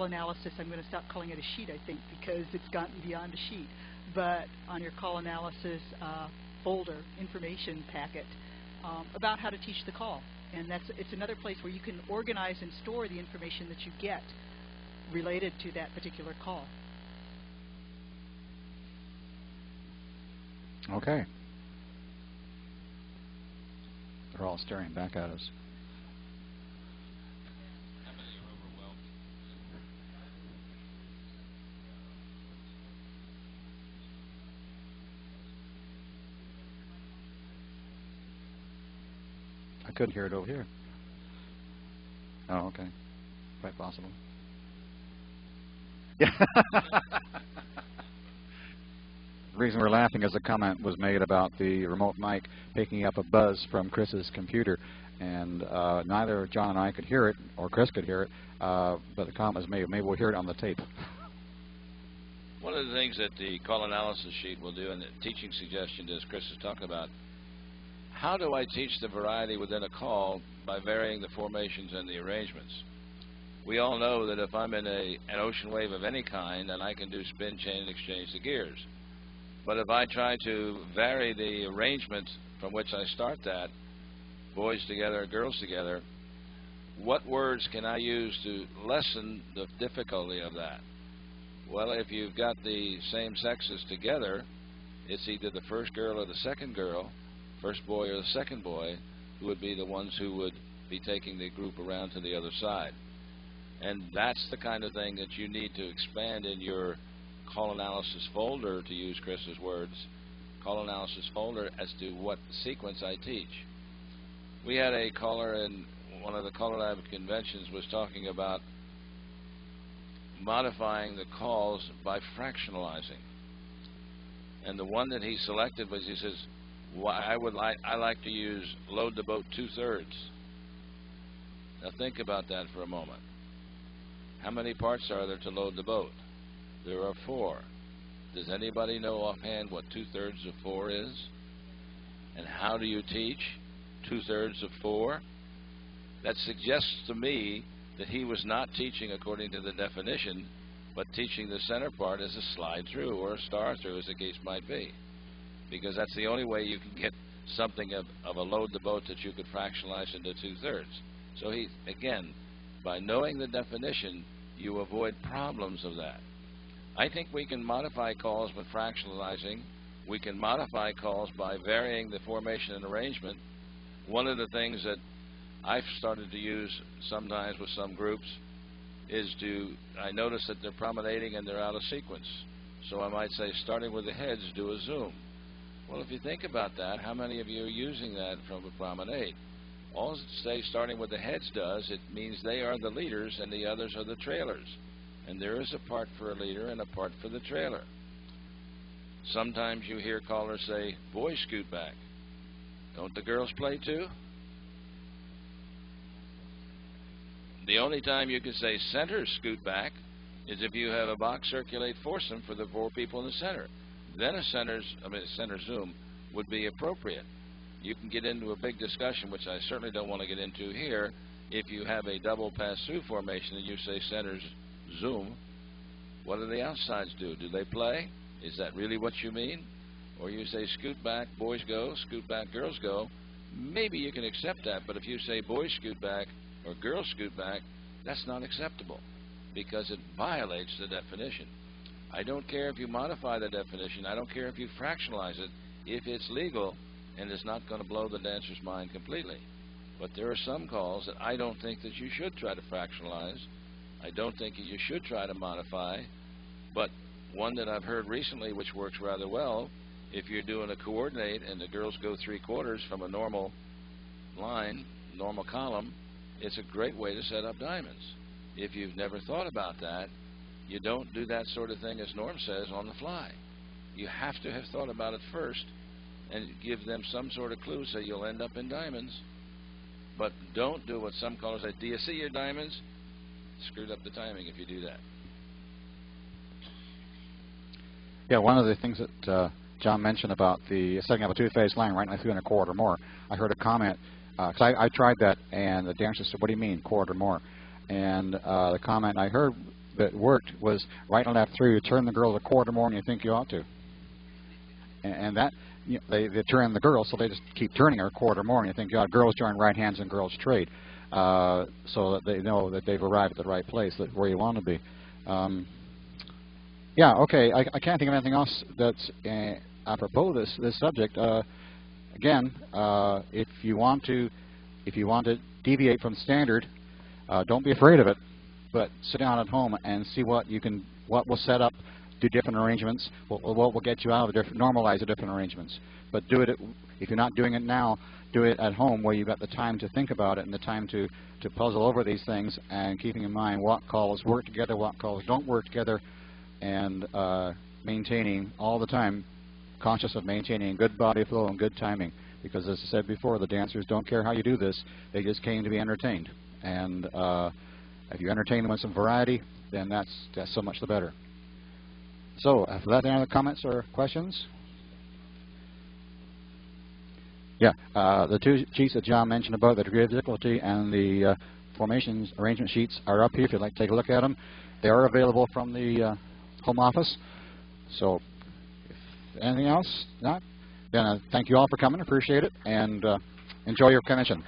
analysis. I'm going to stop calling it a sheet, I think, because it's gotten beyond a sheet. But on your call analysis folder, information packet, about how to teach the call. And it's another place where you can organize and store the information that you get related to that particular call. Okay. They're all staring back at us. I couldn't hear it over here. Oh, okay. Quite possible. Yeah. The reason we're laughing is a comment was made about the remote mic picking up a buzz from Kris's computer, and neither John and I could hear it, or Kris could hear it, but the comment was made, maybe we'll hear it on the tape. One of the things that the call analysis sheet will do, and the teaching suggestion is Kris is talking about, how do I teach the variety within a call by varying the formations and the arrangements? We all know that if I'm in an ocean wave of any kind, then I can do spin, chain, and exchange the gears. But if I try to vary the arrangement from which I start that, boys together, girls together, what words can I use to lessen the difficulty of that? Well, if you've got the same sexes together, it's either the first girl or the second girl, first boy or the second boy, who would be the ones who would be taking the group around to the other side. And that's the kind of thing that you need to expand in your call analysis folder, to use Kris's words, call analysis folder, as to what sequence I teach. We had a caller in one of the CALLERLAB conventions was talking about modifying the calls by fractionalizing. And the one that he selected was, he says, I like to use load the boat 2/3. Now think about that for a moment. How many parts are there to load the boat? There are 4. Does anybody know offhand what 2/3 of 4 is? And how do you teach 2/3 of 4? That suggests to me that he was not teaching according to the definition, but teaching the center part as a slide through or a star through, as the case might be. Because that's the only way you can get something of a load the boat that you could fractionalize into 2/3. So he, again, by knowing the definition, you avoid problems of that. I think we can modify calls with fractionalizing. We can modify calls by varying the formation and arrangement. One of the things that I've started to use sometimes with some groups is I notice that they're promenading and they're out of sequence. So I might say, starting with the heads, do a zoom. Well, if you think about that, how many of you are using that from a promenade? All say starting with the heads does, it means they are the leaders and the others are the trailers. And there is a part for a leader and a part for the trailer. Sometimes you hear callers say, boys scoot back. Don't the girls play too? The only time you can say centers scoot back is if you have a box circulate foursome for the 4 people in the center. Then a center zoom would be appropriate. You can get into a big discussion, which I certainly don't want to get into here. If you have a double pass-through formation and you say centers zoom, what do the outsides do? Do they play? Is that really what you mean? Or you say scoot back, boys go, scoot back, girls go. Maybe you can accept that, but if you say boys scoot back or girls scoot back, that's not acceptable because it violates the definition. I don't care if you modify the definition. I don't care if you fractionalize it. If it's legal and it's not going to blow the dancer's mind completely. But there are some calls that I don't think that you should try to fractionalize. I don't think that you should try to modify. But one that I've heard recently, which works rather well, if you're doing a coordinate and the girls go 3/4 from a normal line, normal column, it's a great way to set up diamonds. If you've never thought about that, you don't do that sort of thing, as Norm says, on the fly. You have to have thought about it first and give them some sort of clue so you'll end up in diamonds. But don't do what some callers say, do you see your diamonds? Screwed up the timing if you do that. Yeah, one of the things that John mentioned about the setting up a two-phase line right through in a chord or more, I heard a comment, because I tried that, and the dancer said, what do you mean, chord or more? And the comment I heard that worked was right and left through, you turn the girl a chord or more and you think you ought to. And that, you know, they turn the girl, so they just keep turning her a chord or more, and you think, God, girls join right hands and girls trade, so that they know that they've arrived at the right place, where you want to be. Yeah, okay, I can't think of anything else that's apropos this subject. Again, if you want to deviate from standard, don't be afraid of it, but sit down at home and see what will set up, do different arrangements, what will get you out of normalize the different arrangements. But do it if you're not doing it now, do it at home where you've got the time to think about it and the time to puzzle over these things, and keeping in mind what calls work together, what calls don't work together, and maintaining all the time, conscious of maintaining good body flow and good timing. Because as I said before, the dancers don't care how you do this, they just came to be entertained. And if you entertain them with some variety, then that's so much the better. So, for that, any other comments or questions? Yeah, the two sheets that John mentioned about the degree of difficulty and the formations arrangement sheets are up here if you'd like to take a look at them. They are available from the home office. So, if anything else, not, then thank you all for coming. Appreciate it, and enjoy your commission.